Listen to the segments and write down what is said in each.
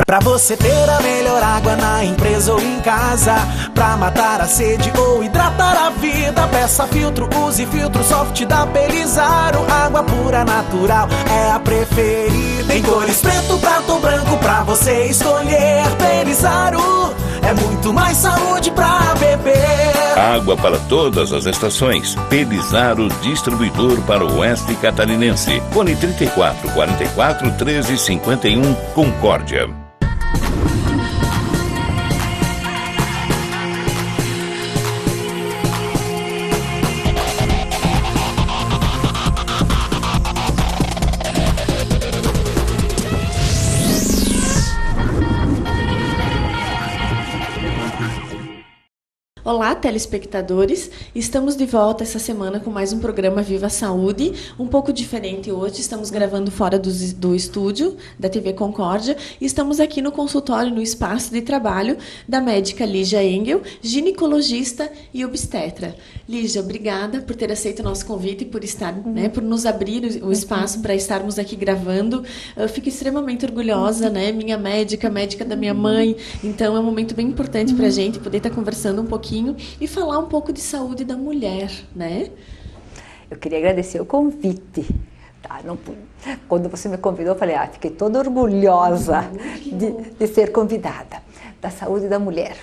Pra você ter a melhor água na empresa ou em casa, pra matar a sede ou hidratar a vida, peça filtro, use filtro soft da Pelizaro. Água pura, natural, é a preferida. Tem cores preto, prato, branco pra você escolher. Pelizaro é muito mais saúde pra beber. Água para todas as estações. Pelizaro, distribuidor para o oeste catarinense. Fone 34 44 13 51, Concórdia. Olá, telespectadores! Estamos de volta essa semana com mais um programa Viva Saúde, um pouco diferente hoje. Estamos gravando fora do estúdio da TV Concórdia e estamos aqui no consultório, no espaço de trabalho da médica Lígia Engel, ginecologista e obstetra. Lígia, obrigada por ter aceito o nosso convite e por estar, por nos abrir o espaço para estarmos aqui gravando. Eu fico extremamente orgulhosa, minha médica, médica da minha mãe. Então é um momento bem importante para a gente poder estar conversando um pouquinho e falar um pouco de saúde da mulher, Eu queria agradecer o convite. Quando você me convidou, eu falei, fiquei toda orgulhosa de ser convidada. Da saúde da mulher.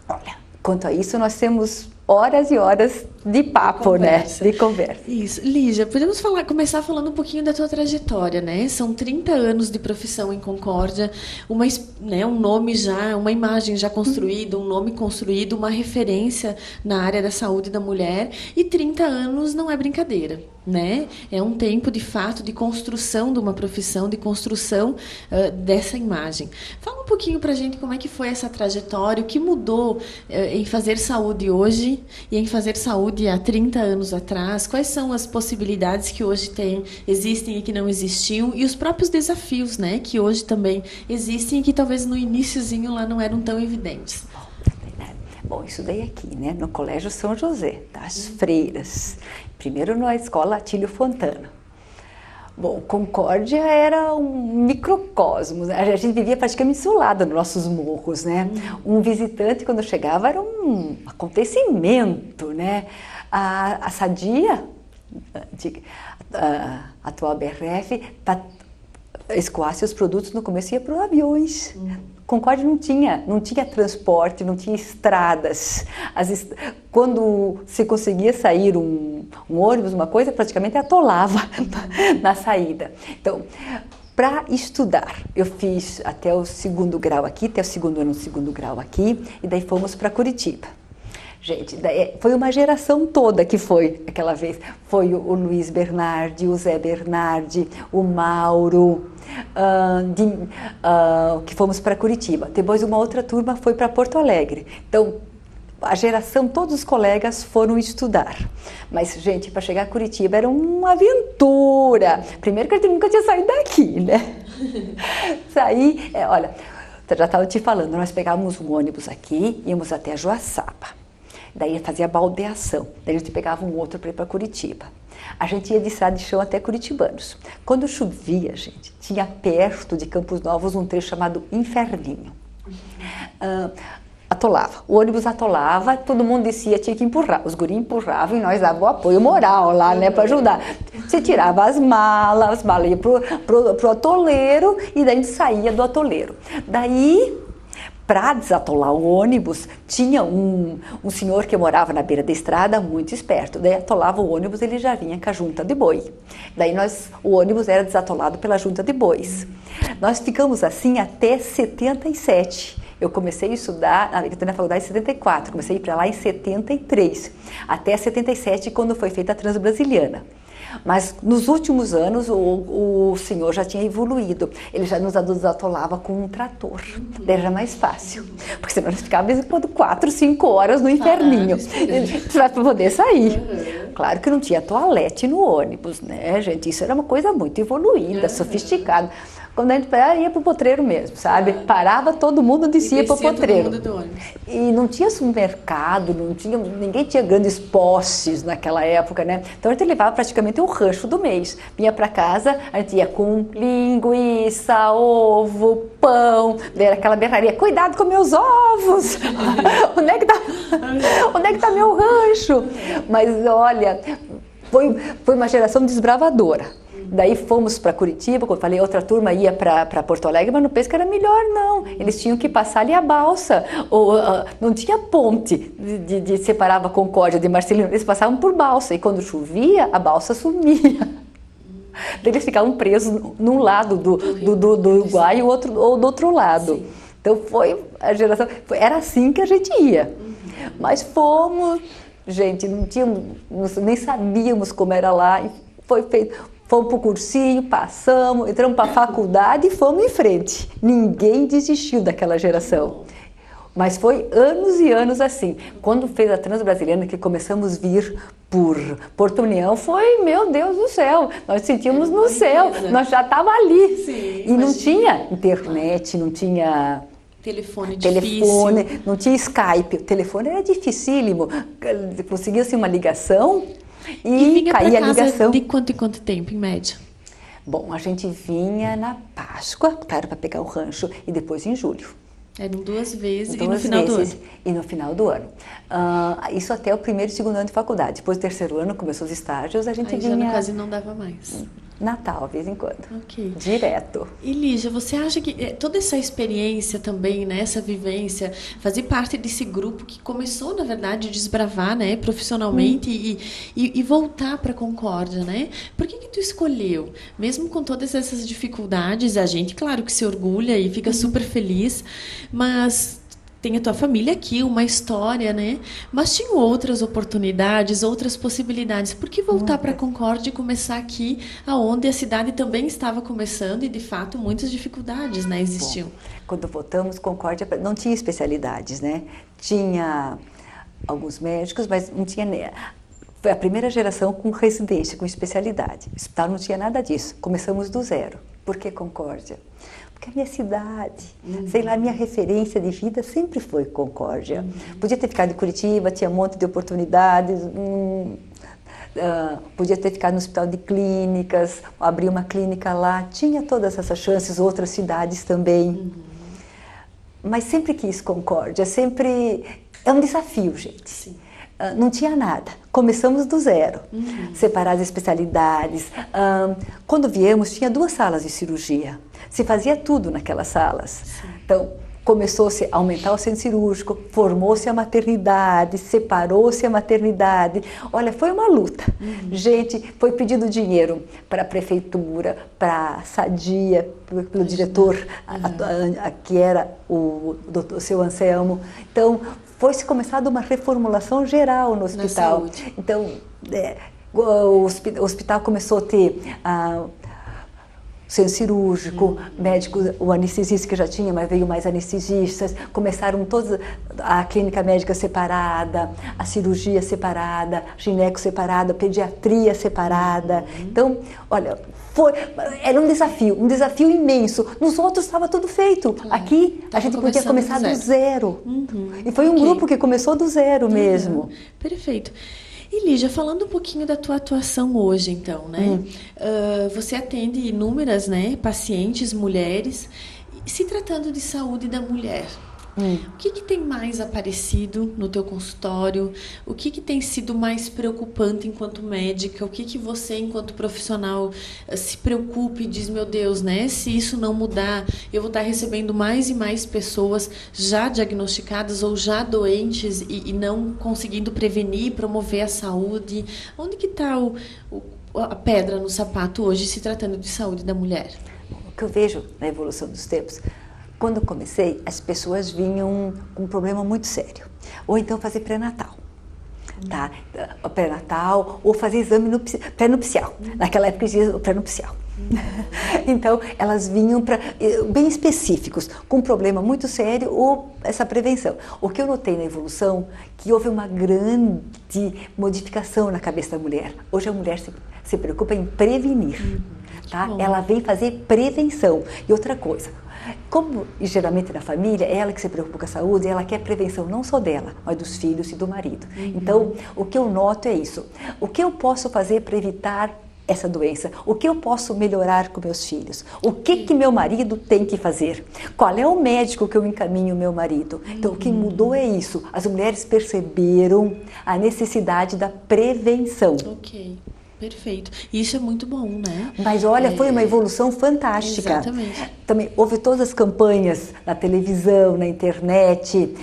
Olha, quanto a isso, nós temos horas e horas de papo, de conversa. Isso. Lígia, podemos começar falando um pouquinho da tua trajetória, São 30 anos de profissão em Concórdia, um nome já, uma imagem já construída, um nome construído, uma referência na área da saúde da mulher, e 30 anos não é brincadeira, É um tempo, de fato, de construção de uma profissão, de construção dessa imagem. Fala um pouquinho pra gente como é que foi essa trajetória, o que mudou em fazer saúde hoje e em fazer saúde há 30 anos atrás, quais são as possibilidades que hoje existem e que não existiam, e os próprios desafios, que hoje também existem e que talvez no iniciozinho lá não eram tão evidentes. Bom, estudei aqui, no Colégio São José, das Freiras, primeiro na escola Atílio Fontana. Bom, Concórdia era um microcosmos, a gente vivia praticamente isolada nos nossos morros, Um visitante, quando chegava, era um acontecimento, A Sadia, a atual BRF, escoasse os produtos no começo ia para aviões. Concórdia não tinha transporte, não tinha estradas. Quando se conseguia sair um ônibus, uma coisa, praticamente atolava na saída. Então, para estudar, eu fiz até o segundo grau aqui, até o segundo ano do segundo grau aqui, e daí fomos para Curitiba. Gente, foi uma geração toda que foi aquela vez. Foi o Luiz Bernardi, o Zé Bernardi, o Mauro, que fomos para Curitiba. Depois uma outra turma foi para Porto Alegre. Então, a geração, todos os colegas foram estudar. Mas, gente, para chegar a Curitiba era uma aventura. Primeiro que a gente nunca tinha saído daqui, Olha, já estava te falando, nós pegávamos um ônibus aqui, íamos até Joaçaba. Daí fazia baldeação, daí a gente pegava um outro para ir para Curitiba. A gente ia de estrada de chão até Curitibanos. Quando chovia, gente, tinha perto de Campos Novos um trecho chamado Inferninho. Atolava, o ônibus atolava, todo mundo descia, tinha que empurrar. Os guris empurravam e nós dávamos o apoio moral lá, para ajudar. Você tirava as malas ia pro atoleiro e daí a gente saía do atoleiro. Daí, para desatolar o ônibus, tinha um senhor que morava na beira da estrada, muito esperto. Daí atolava o ônibus, ele já vinha com a junta de boi. Daí o ônibus era desatolado pela junta de bois. Nós ficamos assim até 77. Eu comecei a estudar na faculdade em 74, comecei a ir para lá em 73, até 77, quando foi feita a Transbrasiliana. Mas nos últimos anos o senhor já tinha evoluído, ele já nos desatolava com um trator, daí era mais fácil, porque senão nós ficávamos 4, 5 horas no inferninho, para poder sair. Claro que não tinha toalete no ônibus, gente, isso era uma coisa muito evoluída, sofisticada. Quando a gente ia pro potreiro mesmo, sabe? Parava todo mundo, descia pro potreiro. Todo mundo do ônibus. E não tinha supermercado, ninguém tinha grandes postes naquela época, né? Então a gente levava praticamente o rancho do mês. Vinha para casa, a gente ia com linguiça, ovo, pão, era aquela berraria. Cuidado com meus ovos! Onde é que tá meu rancho? Mas olha, foi uma geração desbravadora. Daí fomos para Curitiba, como eu falei, outra turma ia para Porto Alegre, mas não penso que era melhor, não. Eles tinham que passar ali a balsa, não tinha ponte de separava Concórdia de Marcelino, eles passavam por balsa, e quando chovia, a balsa sumia. Daí eles ficavam presos num lado do Uruguai ou do outro lado. Sim. Então foi a geração, era assim que a gente ia. Mas fomos, gente, nem sabíamos como era lá, e foi feito. Fomos para o cursinho, passamos, entramos para a faculdade e fomos em frente. Ninguém desistiu daquela geração. Mas foi anos e anos assim. Quando fez a Transbrasiliana, que começamos a vir por Porto União, foi, meu Deus do céu, nós sentimos no céu, nós já estávamos ali. Sim, e não tinha internet, não tinha... Telefone, não tinha Skype, o telefone era dificílimo, conseguia-se uma ligação e caía a ligação. De quanto em quanto tempo, em média? Bom, a gente vinha na Páscoa, claro, para pegar o rancho, e depois em julho. Eram 2 vezes e no final do ano. E no final do ano. Isso até o primeiro e segundo ano de faculdade. Depois do terceiro ano, começou os estágios, a gente vinha... já quase não dava mais. Natal, de vez em quando. Ok. Direto. E Lígia, você acha que toda essa experiência também, né, essa vivência, fazer parte desse grupo que começou, na verdade, a desbravar, né, profissionalmente e voltar para a Concórdia, né? Por que tu escolheu? Mesmo com todas essas dificuldades, a gente, claro, que se orgulha e fica super feliz, mas... Tem a tua família aqui, uma história, né? Mas tinha outras oportunidades, outras possibilidades. Por que voltar para Concórdia e começar aqui, aonde a cidade também estava começando e, de fato, muitas dificuldades, né, existiam? Bom, quando voltamos, Concórdia não tinha especialidades, né? Tinha alguns médicos, mas não tinha... Foi a primeira geração com residência, com especialidade. O hospital não tinha nada disso. Começamos do zero. Por que Concórdia? Porque a minha cidade, sei lá, a minha referência de vida sempre foi Concórdia. Podia ter ficado em Curitiba, tinha um monte de oportunidades, podia ter ficado no hospital de clínicas, abrir uma clínica lá, tinha todas essas chances, outras cidades também. Mas sempre quis Concórdia, sempre... É um desafio, gente. Sim. Não tinha nada. Começamos do zero. Separar as especialidades. Quando viemos, tinha 2 salas de cirurgia. Se fazia tudo naquelas salas. Sim. Então, começou-se a aumentar o centro cirúrgico, formou-se a maternidade, separou-se a maternidade. Olha, foi uma luta. Gente, foi pedido dinheiro para a prefeitura, para a Sadia, pelo diretor, que era o seu Anselmo. Então, foi-se começada uma reformulação geral no hospital. Então, o hospital começou a ter centro cirúrgico, médico, o anestesista que já tinha, mas veio mais anestesistas, começaram todas, a clínica médica separada, a cirurgia separada, gineco separada, pediatria separada. Então, olha, era um desafio imenso. Nos outros estava tudo feito. Claro. Aqui a gente podia começar do zero. E foi um grupo que começou do zero mesmo. Perfeito. E Lígia, falando um pouquinho da tua atuação hoje, então, né? Você atende inúmeras, né, pacientes, mulheres, se tratando de saúde da mulher. O que tem mais aparecido no teu consultório? O que tem sido mais preocupante enquanto médica? O que você, enquanto profissional, se preocupa e diz, meu Deus, né? Se isso não mudar, eu vou estar recebendo mais e mais pessoas já diagnosticadas ou já doentes e não conseguindo prevenir e promover a saúde. Onde que está a pedra no sapato hoje, se tratando de saúde da mulher? O que eu vejo na evolução dos tempos, quando eu comecei, as pessoas vinham com um problema muito sério. Ou então fazer pré-natal. Tá? Pré-natal, ou fazer exame pré-nupcial. Naquela época existia o pré-nupcial. Então, elas vinham bem específicos, com um problema muito sério ou essa prevenção. O que eu notei na evolução, que houve uma grande modificação na cabeça da mulher. Hoje a mulher se preocupa em prevenir. tá? bom. Ela vem fazer prevenção. E outra coisa, como geralmente na família, é ela que se preocupa com a saúde, ela quer prevenção não só dela, mas dos filhos e do marido. Então, o que eu noto é isso. O que eu posso fazer para evitar essa doença? O que eu posso melhorar com meus filhos? O que meu marido tem que fazer? Qual é o médico que eu encaminho o meu marido? Então, o que mudou é isso. As mulheres perceberam a necessidade da prevenção. Ok, perfeito. Isso é muito bom, né? Mas olha, foi uma evolução fantástica. Exatamente. Também houve todas as campanhas na televisão, na internet,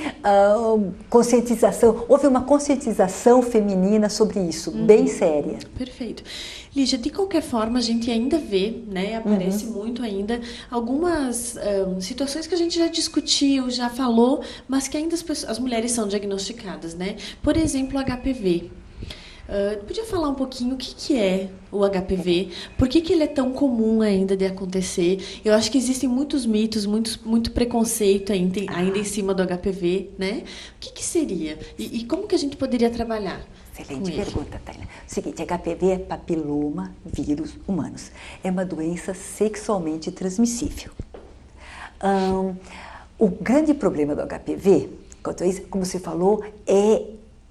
conscientização. Houve uma conscientização feminina sobre isso, bem séria. Perfeito. Lígia, de qualquer forma, a gente ainda vê, né, aparece muito ainda, algumas situações que a gente já discutiu, já falou, mas que ainda as mulheres são diagnosticadas, né? Por exemplo, o HPV. Podia falar um pouquinho o que é o HPV? Por que ele é tão comum ainda de acontecer? Eu acho que existem muitos mitos, muito preconceito ainda em cima do HPV, né? O que seria? E como que a gente poderia trabalhar? Excelente pergunta, Taina. O seguinte, HPV é papiloma vírus humanos. É uma doença sexualmente transmissível. O grande problema do HPV, quanto a isso, como você falou, é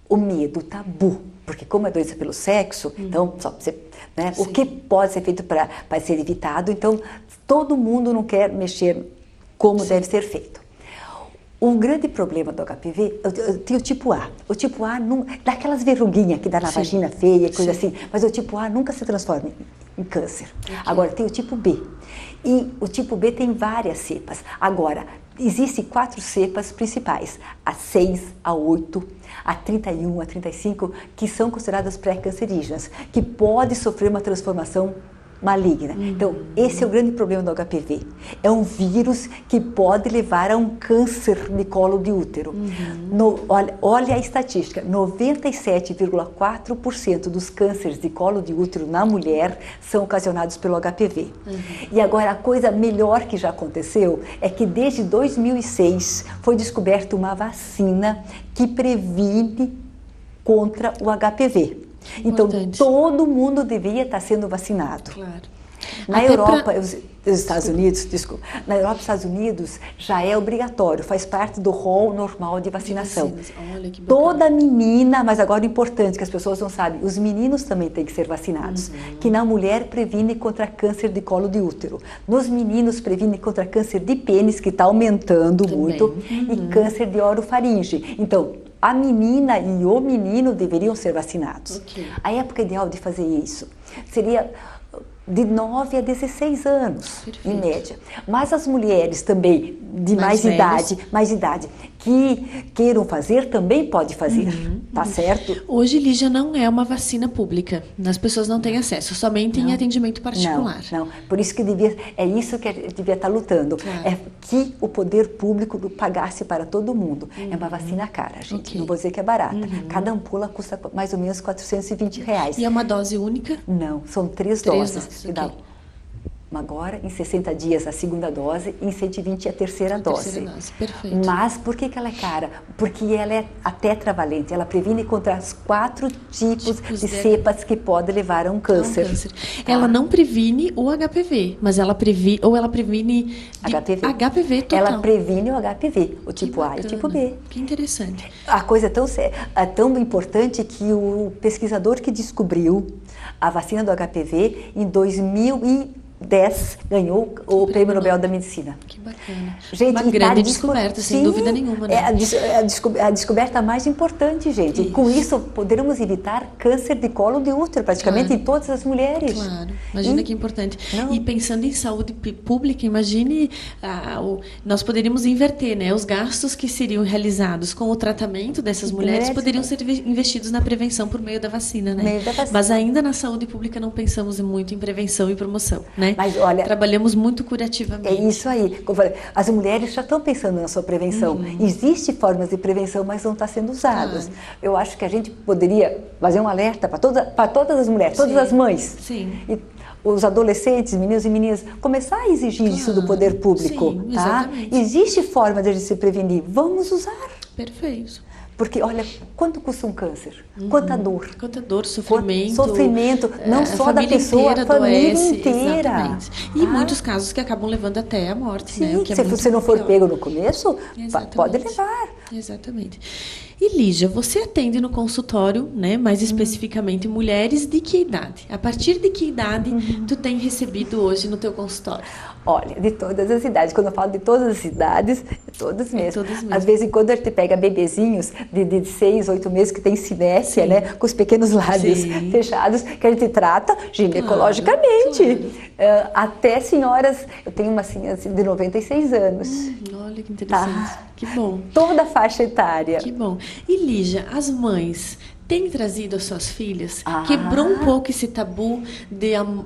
o medo, o tabu. Porque como é doença pelo sexo, então, né, o que pode ser feito para ser evitado, então todo mundo não quer mexer como deve ser feito. O grande problema do HPV, eu tenho o tipo A. O tipo A não dá aquelas verruguinhas que dá na vagina feia, coisa assim, mas o tipo A nunca se transforma em câncer. Agora, tem o tipo B. E o tipo B tem várias cepas. Agora, existem 4 cepas principais, a 6, a 8, a 31, a 35, que são consideradas pré-cancerígenas, que pode sofrer uma transformação maligna. Então, esse é o grande problema do HPV. É um vírus que pode levar a um câncer de colo de útero. Olha a estatística, 97,4% dos cânceres de colo de útero na mulher são ocasionados pelo HPV. E agora, a coisa melhor que já aconteceu é que desde 2006 foi descoberta uma vacina que previne contra o HPV. Então, todo mundo devia estar sendo vacinado. Claro. Na Europa, os Estados Unidos, na Europa e Estados Unidos já é obrigatório, faz parte do rol normal de vacinação. Olha que bacana. Toda menina, mas agora é importante que as pessoas não sabem, os meninos também têm que ser vacinados, que na mulher previne contra câncer de colo de útero, nos meninos previne contra câncer de pênis, que está aumentando muito, e câncer de orofaringe. Então, a menina e o menino deveriam ser vacinados. A época ideal de fazer isso seria de 9 a 16 anos, em média. Mas as mulheres também de mais idade, que queiram fazer, também pode fazer, tá certo? Hoje, Lígia, não é uma vacina pública. As pessoas não têm acesso, somente em atendimento particular. Não. Por isso que é isso que a gente devia estar lutando. É que o poder público pagasse para todo mundo. É uma vacina cara, gente. Não vou dizer que é barata. Cada ampula custa mais ou menos R$420. E é uma dose única? Não, são 3 doses. Agora, em 60 dias, a segunda dose, e em 120 a terceira dose. Perfeito. Mas por que ela é cara? Porque ela é a tetravalente, ela previne contra os 4 tipos de cepas que podem levar a um câncer. Tá? Ela não previne o HPV, mas ela previne HPV total. Ela previne o HPV, o tipo A e o tipo B. Que interessante. A coisa é tão importante que o pesquisador que descobriu a vacina do HPV, em 2010, ganhou o Prêmio Nobel da Medicina. Que bacana. Gente, uma grande descoberta, sem dúvida nenhuma. Né? É a descoberta mais importante, gente. Isso. Com isso, poderemos evitar câncer de colo de útero, praticamente em todas as mulheres. Claro, imagina que importante. E pensando em saúde pública, imagine, nós poderíamos inverter, né? Os gastos que seriam realizados com o tratamento dessas mulheres poderiam ser investidos na prevenção por meio da vacina, né? Mas ainda na saúde pública não pensamos muito em prevenção e promoção, né? Mas, olha, trabalhamos muito curativamente. É isso aí. Como eu falei, as mulheres já estão pensando na sua prevenção. Existem formas de prevenção, mas não estão sendo usadas. Eu acho que a gente poderia fazer um alerta para todas as mulheres, todas as mães. E os adolescentes, meninos e meninas, começar a exigir isso do poder público. Tá? Existe forma de a gente se prevenir. Vamos usar. Perfeito. Porque, olha, quanto custa um câncer? Quanta dor. Quanta dor, sofrimento. Sofrimento, não só da pessoa, a família inteira. Exatamente. E em muitos casos que acabam levando até a morte, sim, né? O que é se muito você não for pior. pego no começo, Exatamente. pode levar. Exatamente. E Lígia, você atende no consultório, né, mais especificamente mulheres de que idade? A partir de que idade tu tem recebido hoje no teu consultório? Olha, de todas as idades. Quando eu falo de todas as idades, todas mesmo. todas mesmo. Às vezes, quando a gente pega bebezinhos de 6, 8 meses que tem sinécia, né, com os pequenos lábios Sim. fechados, que a gente trata ginecologicamente. Claro. Até senhoras, eu tenho uma senhora de 96 anos. Olha que interessante. Que bom. Toda a faixa etária. Que bom. E Lígia, as mães têm trazido as suas filhas? Quebrou um pouco esse tabu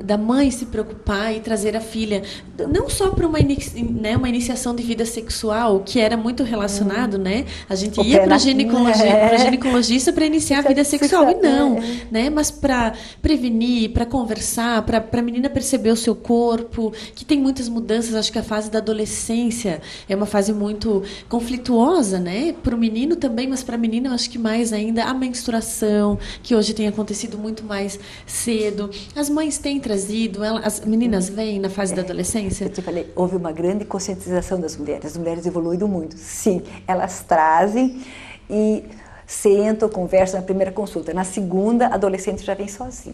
da mãe se preocupar e trazer a filha, não só para uma iniciação de vida sexual, que era muito relacionado, né? A gente ia para ginecologista para iniciar a vida sexual, e não, né? Mas para prevenir, para conversar, para a menina perceber o seu corpo, que tem muitas mudanças. Acho que a fase da adolescência é uma fase muito conflituosa, né? Para o menino também, mas para a menina eu acho que mais ainda a menstruação, que hoje tem acontecido muito mais cedo. As mães têm trazido, as meninas vêm na fase da adolescência? Eu te falei, houve uma grande conscientização das mulheres. As mulheres evoluíram muito. Sim, elas trazem e sentam, conversam na primeira consulta. Na segunda, a adolescente já vem sozinha.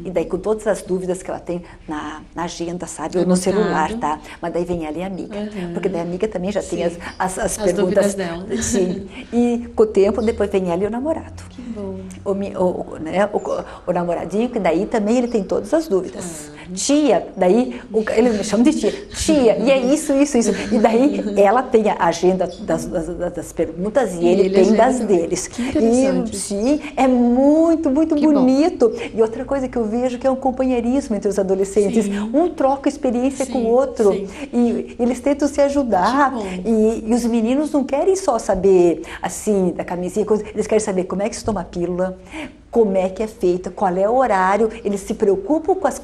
E daí, com todas as dúvidas que ela tem na agenda, sabe? Ou no celular, tá? Mas daí vem ela e a amiga. Porque daí a amiga também já tem as perguntas. Dúvidas dela. Sim. E com o tempo, depois vem ela e o namorado. Que bom. O namoradinho, que daí também ele tem todas as dúvidas. Tia, daí ele me chama de tia, e é isso. E daí ela tem a agenda das perguntas e ele tem das deles. Que interessante. E, sim, é muito Que bonito. Bom. E outra coisa que eu vejo que é um companheirismo entre os adolescentes. Sim. Um troca experiência com o outro. Sim. E eles tentam se ajudar. E os meninos não querem só saber, assim, da camisinha, eles querem saber como é que se toma a pílula, como é que é feita, qual é o horário. Eles se preocupam com as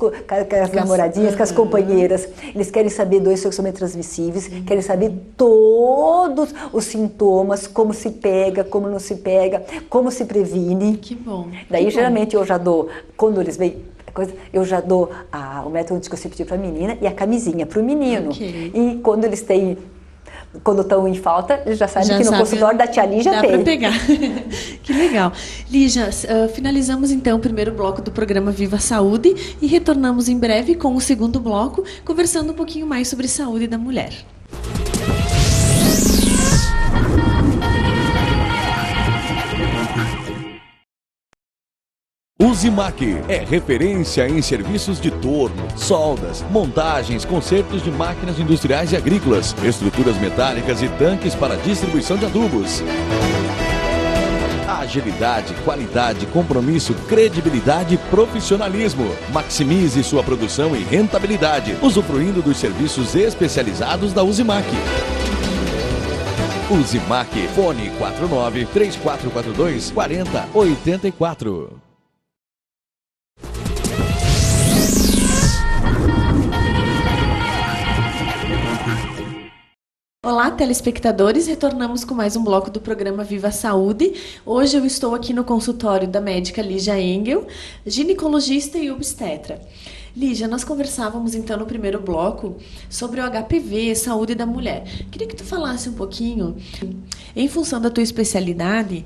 namoradinhas, com as companheiras. Eles querem saber doenças sexualmente transmissíveis, querem saber todos os sintomas, como se pega, como não se pega, como se previne. Que bom. Daí, geralmente, eu já dou, quando eles vêm, eu já dou o método anticonceptivo para a menina e a camisinha para o menino. E quando eles têm... Quando estão em falta, eles já sabem que no consultório da tia Lígia tem. Dá para pegar. Que legal. Lígia, finalizamos então o primeiro bloco do programa Viva Saúde e retornamos em breve com o segundo bloco, conversando um pouquinho mais sobre saúde da mulher. Uzimac é referência em serviços de torno, soldas, montagens, consertos de máquinas industriais e agrícolas, estruturas metálicas e tanques para distribuição de adubos. Agilidade, qualidade, compromisso, credibilidade e profissionalismo. Maximize sua produção e rentabilidade, usufruindo dos serviços especializados da Uzimac. Uzimac, fone 49-3442-4084. Olá, telespectadores, retornamos com mais um bloco do programa Viva Saúde. Hoje eu estou aqui no consultório da médica Lígia Engel, ginecologista e obstetra. Lígia, nós conversávamos então no primeiro bloco sobre o HPV, saúde da mulher. Queria que tu falasse um pouquinho, em função da tua especialidade,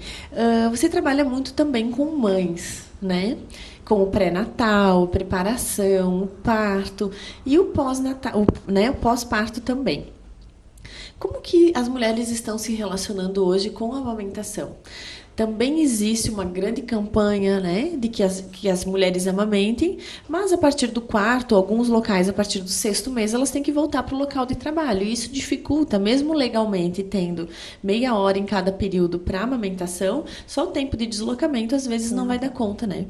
você trabalha muito também com mães, né? Com o pré-natal, preparação, o parto e o pós-natal, né? O pós-parto também. Como que as mulheres estão se relacionando hoje com a amamentação? Também existe uma grande campanha, né, de que as mulheres amamentem, mas a partir do quarto, alguns locais, a partir do 6º mês, elas têm que voltar para o local de trabalho. E isso dificulta, mesmo legalmente, tendo meia hora em cada período para amamentação, só o tempo de deslocamento às vezes não vai dar conta, né?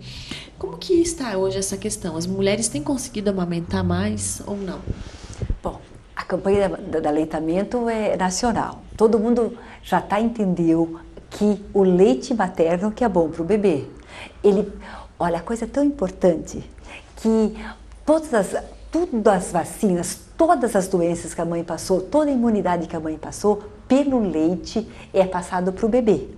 Como que está hoje essa questão? As mulheres têm conseguido amamentar mais ou não? Bom, a campanha do aleitamento é nacional. Todo mundo já entendeu que o leite materno que é bom para o bebê. Olha, a coisa tão importante que todas as vacinas, todas as doenças que a mãe passou, toda a imunidade que a mãe passou, pelo leite é passado para o bebê.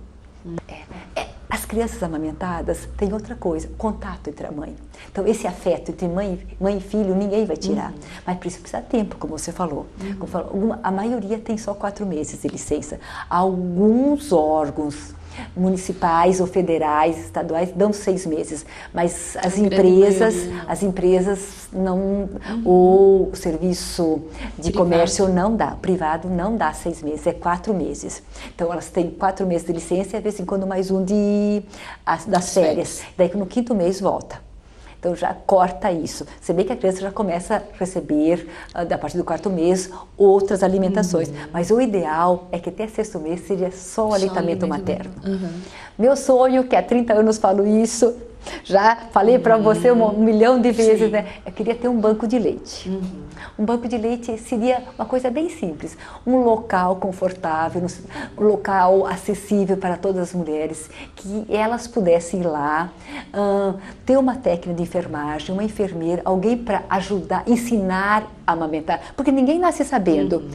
As crianças amamentadas têm outra coisa, contato entre a mãe. Então, esse afeto entre mãe e filho, ninguém vai tirar. Mas precisa tempo, como você falou. A maioria tem só 4 meses de licença. Alguns órgãos municipais ou federais, estaduais, dão 6 meses. Mas as empresas não, o serviço de comércio não dá, privado não dá 6 meses, é 4 meses. Então elas têm 4 meses de licença e de vez em quando mais um das férias. Daí no 5º mês volta. Então já corta isso. Se bem que a criança já começa a receber, a partir do 4º mês, outras alimentações. Mas o ideal é que até 6º mês seja só aleitamento materno. Meu sonho, que há 30 anos falo isso, já falei para você 1 milhão de vezes, né? Eu queria ter um banco de leite. Um banco de leite seria uma coisa bem simples. Um local confortável, um local acessível para todas as mulheres, que elas pudessem ir lá, ter uma técnica de enfermagem, uma enfermeira, alguém para ajudar, ensinar a amamentar. Porque ninguém nasce sabendo.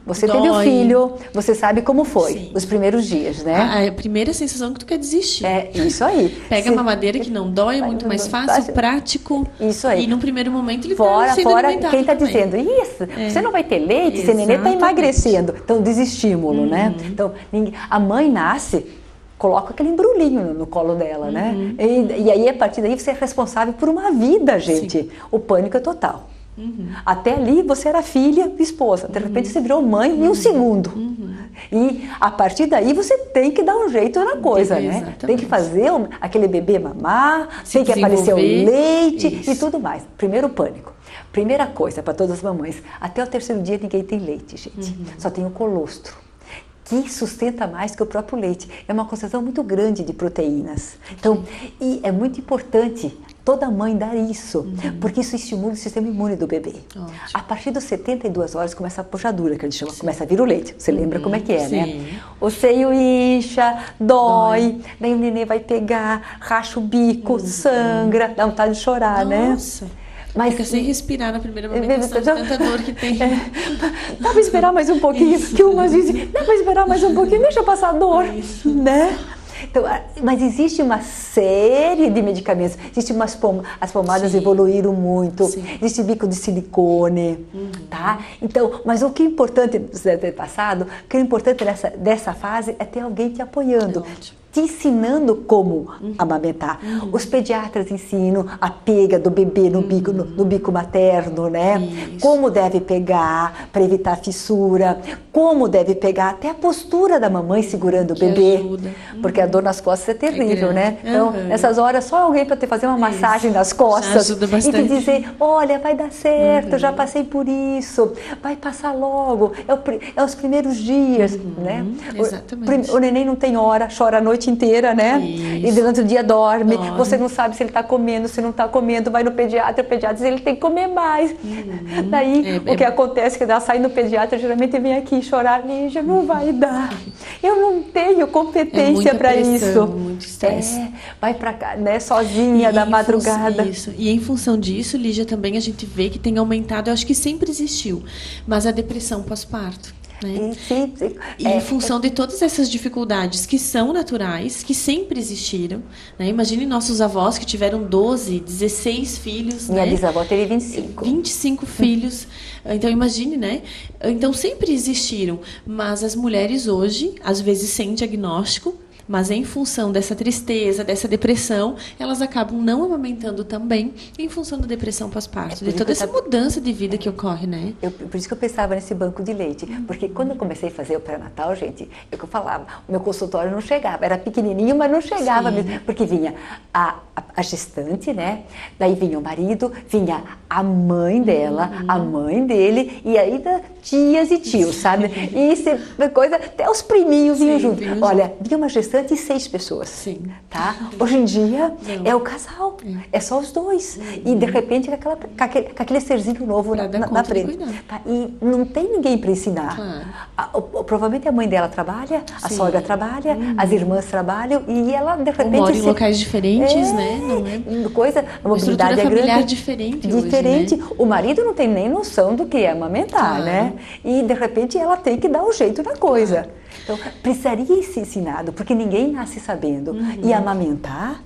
Você teve um filho, você sabe como foi os primeiros dias, né? A primeira sensação que tu quer desistir. É isso aí. Pega uma mamadeira que não dói, é muito mais fácil, prático. Isso aí. E no primeiro momento ele fora quem está também. dizendo isso, você não vai ter leite, seu neném está emagrecendo. Então, desestímulo, né? Então, a mãe nasce, coloca aquele embrulhinho no colo dela, né? E aí, a partir daí, você é responsável por uma vida, gente. Sim. O pânico é total. Até ali você era filha e esposa, de repente você virou mãe em um segundo. E a partir daí você tem que dar um jeito na coisa, né? Exatamente. Tem que fazer aquele bebê mamar, tem que aparecer o leite e tudo mais. Primeiro pânico. Primeira coisa para todas as mamães, até o 3º dia ninguém tem leite, gente. Só tem o colostro, que sustenta mais que o próprio leite. É uma concentração muito grande de proteínas. Então, e é muito importante toda mãe dar isso, porque isso estimula o sistema imune do bebê. Ótimo. A partir dos 72 horas começa a puxadura, que a gente chama, começa a vir o leite. Você lembra como é que é, né? O seio incha, dói, daí o neném vai pegar, racha o bico, sangra, dá vontade de chorar, né? Mas fica sem respirar na primeira amamentação, de tanta dor que tem. Dá para esperar mais um pouquinho, que umas dizem, dá para esperar mais um pouquinho, deixa eu passar a dor, né? Então, mas existe uma série de medicamentos, as pomadas evoluíram muito, existe bico de silicone, tá? Então, mas o que é importante, você ter passado, o que é importante dessa fase é ter alguém te apoiando. Te ensinando como amamentar. Os pediatras ensinam a pega do bebê no bico materno, né? Isso. Como deve pegar para evitar fissura, como deve pegar até a postura da mamãe segurando o bebê, porque a dor nas costas é terrível, né? Então, nessas horas, só alguém para te fazer uma massagem nas costas e te dizer, olha, vai dar certo, já passei por isso, vai passar logo, é os primeiros dias, né? Exatamente. O neném não tem hora, chora a noite inteira, né? Isso. E durante o dia dorme. Você não sabe se ele está comendo, se não está comendo, vai no pediatra, o pediatra diz ele tem que comer mais. Daí, o que acontece é que ela sai no pediatra, geralmente vem aqui chorar, Lígia, não vai dar. Eu não tenho competência para isso. Muito estresse. Vai para cá, né? Sozinha, da madrugada. Isso. E em função disso, Lígia, também a gente vê que tem aumentado, eu acho que sempre existiu, mas a depressão pós-parto. Né? E em função de todas essas dificuldades que são naturais, que sempre existiram, né? Imagine nossos avós que tiveram 12, 16 filhos. Minha bisavó teve 25. 25 filhos. Então imagine, né? Então sempre existiram, mas as mulheres hoje, às vezes sem diagnóstico, mas em função dessa tristeza, dessa depressão, elas acabam não amamentando também em função da depressão pós-parto, de toda essa mudança de vida que ocorre, né? Por isso que eu pensava nesse banco de leite, porque quando eu comecei a fazer o pré-natal, gente, é o que eu falava, o meu consultório não chegava, era pequenininho, mas não chegava mesmo, porque vinha a gestante, né? Daí vinha o marido, vinha a mãe dela, a mãe dele, e aí tias e tios, sabe? E isso é coisa, até os priminhos vinham junto. Olha, vinha uma gestante e 6 pessoas, tá? Hoje em dia é o casal, é só os dois. E de repente com aquele serzinho novo na frente. Tá? E não tem ninguém para ensinar. provavelmente a mãe dela trabalha, a sogra trabalha, as irmãs trabalham e ela de repente mora em locais diferentes, né? Não é coisa, a mobilidade estrutura familiar grande, diferente. Diferente. Hoje, né? O marido não tem nem noção do que é amamentar, né? E de repente ela tem que dar um jeito na coisa. Então, precisaria ser ensinado, porque ninguém nasce sabendo. E amamentar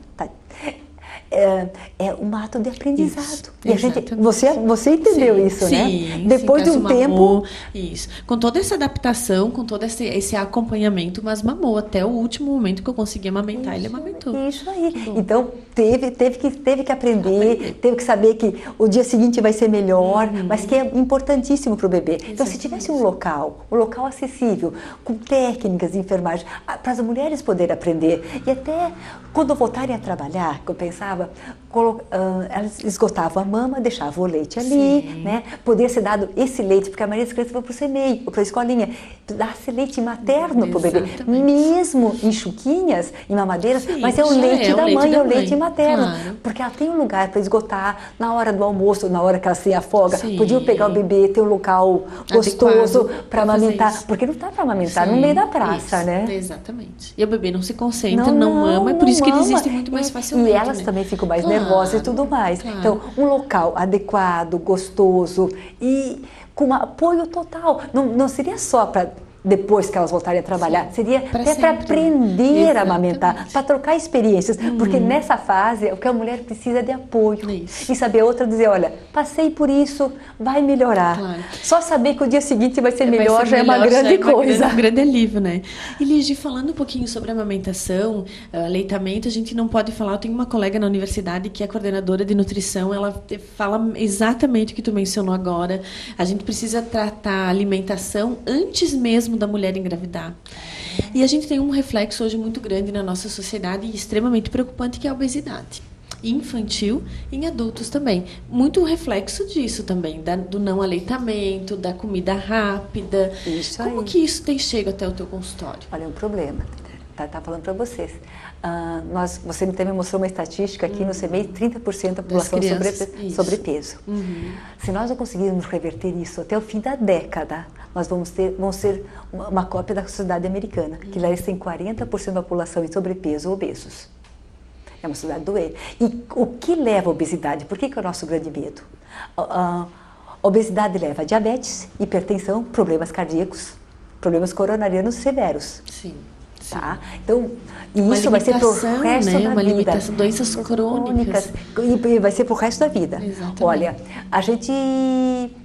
é um ato de aprendizado. Isso, e a gente, você entendeu isso, né? Depois de um tempo... Isso. Com toda essa adaptação, com todo esse acompanhamento, mas mamou até o último momento que eu consegui amamentar, ele amamentou. Isso aí. Então, teve que aprender, teve que saber que o dia seguinte vai ser melhor, mas que é importantíssimo para o bebê. Então, se tivesse um local acessível, com técnicas de enfermagem, para as mulheres poderem aprender. E até quando voltarem a trabalhar, que eu pensava, elas esgotavam a mama, deixavam o leite ali, né? Poderia ser dado esse leite, porque a maioria das crianças vai para o CMEI, ou para a escolinha, dar-se leite materno para o bebê, mesmo em chuquinhas, em mamadeiras, mas é o leite da mãe, é o leite materno, porque ela tem um lugar para esgotar na hora do almoço, na hora que ela se afoga, podiam pegar o bebê, ter um local gostoso para amamentar, porque não está para amamentar no meio da praça, né? Exatamente. E o bebê não se concentra, não ama, é por isso que ele existe muito mais facilmente. E elas também ficam mais nervosas e tudo mais. Então, um local adequado, gostoso e com apoio total. Não seria só para depois que elas voltarem a trabalhar, seria até para aprender a amamentar, para trocar experiências, porque nessa fase o que a mulher precisa é de apoio e saber a outra dizer, olha, passei por isso, vai melhorar. Só saber que o dia seguinte vai ser melhor já é uma grande coisa. Um grande alívio, né? E Lígia, falando um pouquinho sobre amamentação, aleitamento, a gente não pode falar, eu tenho uma colega na universidade que é coordenadora de nutrição, ela fala exatamente o que tu mencionou agora, a gente precisa tratar a alimentação antes mesmo da mulher engravidar. E a gente tem um reflexo hoje muito grande na nossa sociedade e extremamente preocupante, que é a obesidade. Infantil e em adultos também. Muito reflexo disso também, do não aleitamento, da comida rápida. Isso Como aí. que isso tem chegado até o teu consultório? Olha, é um problema. Tá falando para vocês. Você também mostrou uma estatística aqui no CMEI, 30% da população sobrepeso. Se nós não conseguirmos reverter isso até o fim da década, nós vamos ser uma cópia da sociedade americana, que lá eles têm 40% da população em sobrepeso ou obesos. É uma sociedade doente. E o que leva à obesidade? Por que é o nosso grande medo? A obesidade leva a diabetes, hipertensão, problemas cardíacos, problemas coronarianos severos. Sim. Tá? Então, isso vai ser pro resto da vida. Limitação, doenças crônicas. E vai ser pro resto da vida. Exatamente. Olha, a gente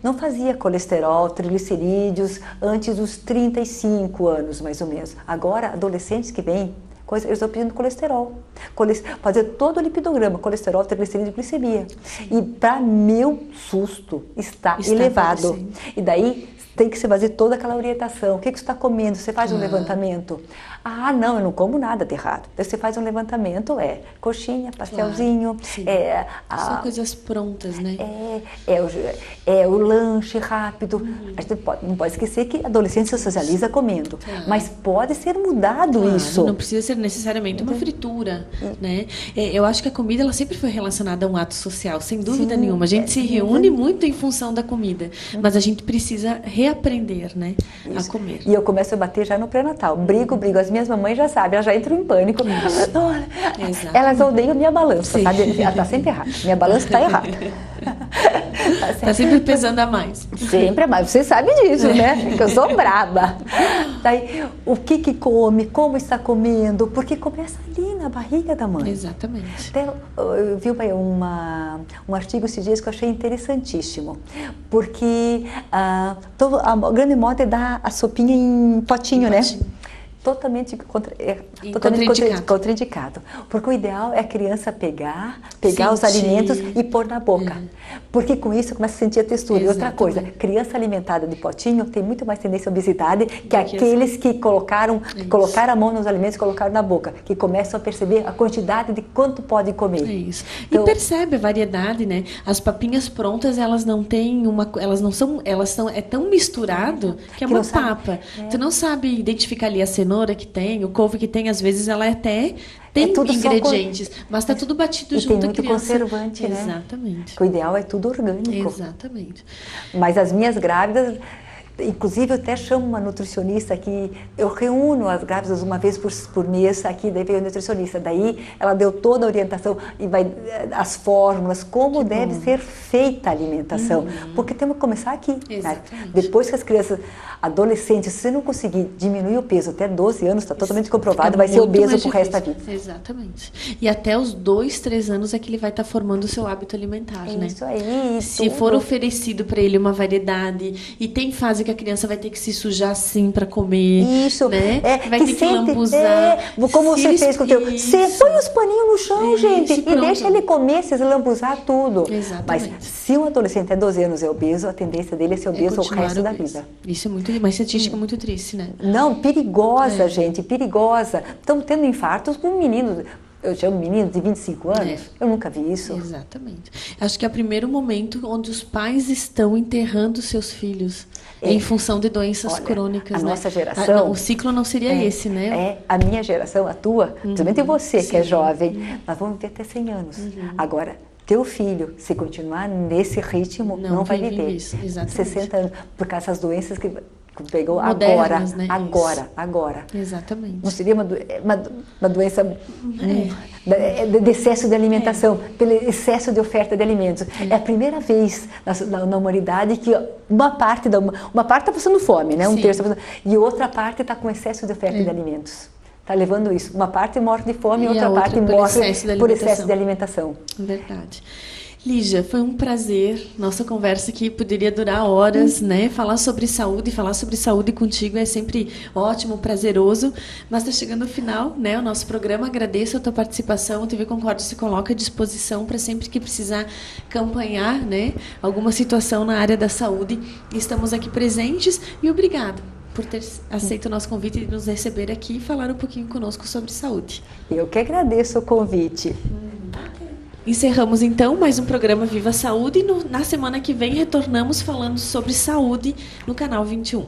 não fazia colesterol, triglicerídeos antes dos 35 anos, mais ou menos. Agora, adolescentes que vêm, eles estão pedindo colesterol. Fazer todo o lipidograma, colesterol, triglicerídeo e glicemia. E, para meu susto, está elevado. E daí tem que se fazer toda aquela orientação. O que você está comendo? Você faz um levantamento? Ah, não, eu não como nada de errado. Daí você faz um levantamento, coxinha, pastelzinho. São coisas prontas, né? O lanche rápido. A gente não pode esquecer que a adolescência socializa comendo. Mas pode ser mudado isso. Não precisa ser necessariamente uma fritura, né? Eu acho que a comida ela sempre foi relacionada a um ato social, sem dúvida nenhuma. A gente se reúne muito em função da comida, mas a gente precisa reaprender, né, a comer. E eu começo a bater já no pré-natal. Brigo. As minhas mamães já sabem, elas já entram em pânico. Elas odeiam a minha balança, sabe? Ela está sempre errada. Minha balança está errada. Está sempre pesando a mais. Sempre a mais. Você sabe disso, né? Que eu sou braba. Daí, o que come, como está comendo, porque começa ali na barriga da mãe. Exatamente. Até, eu vi um artigo esses dias que eu achei interessantíssimo, porque a grande moda é dar a sopinha em potinho, né? Totalmente contraindicado. Porque o ideal é a criança pegar os alimentos e pôr na boca. Porque com isso começa a sentir a textura. Exatamente. E outra coisa, criança alimentada de potinho tem muito mais tendência à obesidade que aqueles que colocaram a mão nos alimentos e colocaram na boca, que começam a perceber a quantidade de quanto pode comer. É isso. Então, e percebe a variedade, né? As papinhas prontas, elas não têm é tão misturado que é uma papa. Tu não sabe identificar ali a cenoura que tem, o couve que tem, às vezes ela até tem ingredientes, mas está tudo batido junto. Tem muito conservante, né? Exatamente. O ideal é tudo orgânico. Exatamente. Mas as minhas grávidas Inclusive, eu até chamo uma nutricionista que eu reúno as grávidas uma vez por mês aqui, daí veio a nutricionista. Daí ela deu toda a orientação e as fórmulas, como deve ser feita a alimentação. Porque temos que começar aqui. Né? Depois que as crianças, adolescentes, se você não conseguir diminuir o peso até 12 anos, está totalmente comprovado, vai ser obeso pro resto da vida. Exatamente. E até os 2, 3 anos é que ele vai estar formando o seu hábito alimentar, né? Isso aí. Se for oferecido para ele uma variedade, e tem fase que a criança vai ter que se sujar assim para comer. Isso. Né? Vai ter que lambuzar. Como você fez com o teu. Você põe os paninhos no chão, gente, e deixa ele comer, se lambuzar tudo. Exatamente. Mas se um adolescente até 12 anos é obeso, a tendência dele é ser obeso o resto da vida. Isso é uma estatística muito triste, né? Não, perigosa, gente, perigosa. Estamos tendo infartos com meninos. Eu chamo menino de 25 anos, eu nunca vi isso. Exatamente. Acho que é o primeiro momento onde os pais estão enterrando seus filhos em função de doenças crônicas. A nossa geração... o ciclo não seria esse, né? A minha geração, a tua, principalmente você que é jovem, nós vamos viver até 100 anos. Agora, teu filho, se continuar nesse ritmo, não vai viver. Isso, 60 anos, por causa dessas doenças que... pegou modernas, agora. Exatamente. Não seria uma doença de excesso de alimentação, pelo excesso de oferta de alimentos. É a primeira vez na humanidade que uma parte está passando fome, né? Um terço está passando, e outra parte está com excesso de oferta de alimentos. Está levando isso. Uma parte morre de fome e outra parte morre por excesso de alimentação. Verdade. Lígia, foi um prazer. Nossa conversa aqui poderia durar horas, né? Falar sobre saúde contigo é sempre ótimo, prazeroso. Mas está chegando ao final, né? O nosso programa. Agradeço a tua participação. O TV Concórdia se coloca à disposição para sempre que precisar campanhar, né? Alguma situação na área da saúde. Estamos aqui presentes e obrigada por ter aceito o nosso convite de nos receber aqui e falar um pouquinho conosco sobre saúde. Eu que agradeço o convite. Encerramos então mais um programa Viva Saúde e na semana que vem retornamos falando sobre saúde no canal 21.